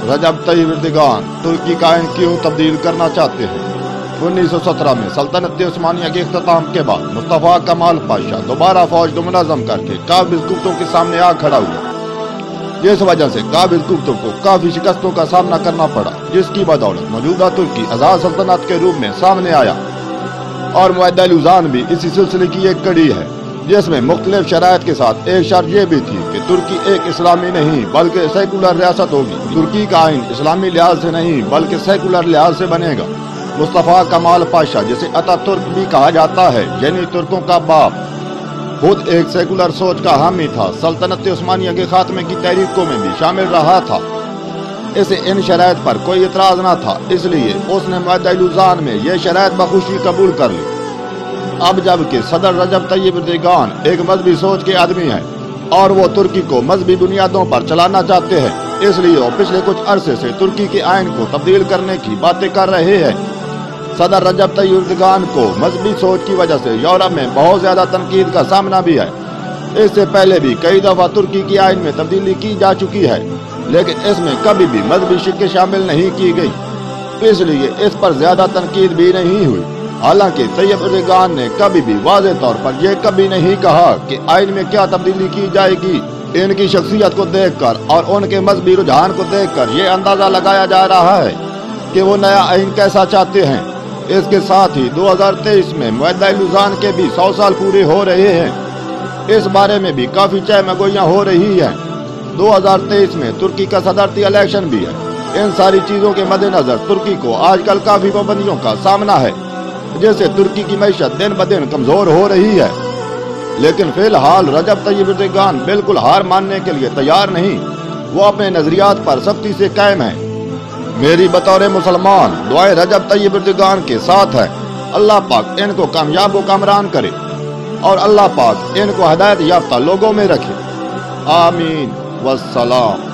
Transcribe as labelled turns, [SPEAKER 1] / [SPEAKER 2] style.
[SPEAKER 1] रजब तय्यब Erdogan तुर्की का आइन क्यों तब्दील करना चाहते हैं? 1917 में सल्तनत उस्मानिया के इख्तिताम के बाद मुस्तफा कमाल पाशा दोबारा फौज को मुनज़्ज़म करके काबिल कुफ्तों के सामने आ खड़ा हुआ, जिस वजह से काबिल कुफ्तों को काफी शिकस्तों का सामना करना पड़ा, जिसकी बदौलत मौजूदा तुर्की आज़ाद सल्तनत के रूप में सामने आया। और मुअद्दा लुज़ान भी इसी सिलसिले की एक कड़ी है, जिसमें मुख्तलिफ शराइत के साथ एक शर्त ये भी थी कि तुर्की एक इस्लामी नहीं बल्कि सेकुलर रियासत होगी। तुर्की का आइन इस्लामी लिहाज से नहीं बल्कि सेकुलर लिहाज से बनेगा। मुस्तफा कमाल पाशा, जिसे अतातुर्क भी कहा जाता है, यानी तुर्कों का बाप, खुद एक सेकुलर सोच का हामी था। सल्तनत उस्मानिया के खात्मे की तहरीकों में भी शामिल रहा था। इसे इन शराइत पर कोई इतराज न था, इसलिए उसने मुअद्दा लुज़ान में यह शराइत बखुशी कबूल कर ली। अब जबकि सदर रजब तय्यब एर्दोगान एक मजहबी सोच के आदमी हैं और वो तुर्की को मजहबी बुनियादों पर चलाना चाहते हैं, इसलिए वो पिछले कुछ अरसे से तुर्की के आइन को तब्दील करने की बातें कर रहे हैं। सदर रजब तय्यब एर्दोगान को मजहबी सोच की वजह से यूरोप में बहुत ज्यादा तनकीद का सामना भी है। इससे पहले भी कई दफा तुर्की की आइन में तब्दीली की जा चुकी है, लेकिन इसमें कभी भी मजहबी शिक्के शामिल नहीं की गई, इसलिए इस पर ज्यादा तनकीद भी नहीं हुई। हालांकि तय्यब एर्दोगान ने कभी भी वाज़ेह तौर पर यह कभी नहीं कहा कि आइन में क्या तब्दीली की जाएगी। इनकी शख्सियत को देखकर और उनके मजहबी रुझान को देखकर यह अंदाजा लगाया जा रहा है कि वो नया आइन कैसा चाहते हैं। इसके साथ ही 2023 में मुअद्दा लुज़ान के भी 100 साल पूरे हो रहे हैं। इस बारे में भी काफी चहमगोइयां हो रही है। 2023 में तुर्की का सदरती इलेक्शन भी है। इन सारी चीजों के मद्देनजर तुर्की को आजकल काफी पाबंदियों का सामना है, जिससे तुर्की की मैशत दिन ब दिन कमजोर हो रही है। लेकिन फिलहाल रजब तय्यब एर्दोगान बिल्कुल हार मानने के लिए तैयार नहीं, वो अपने नजरियात पर सख्ती से कायम है। मेरी बतौर मुसलमान दुआएं रजब तय्यब एर्दोगान के साथ है। अल्लाह पाक इनको कामयाब व कामरान करे और अल्लाह पाक इनको हिदायत याफ्ता लोगों में रखे। आमीन वस्सलाम।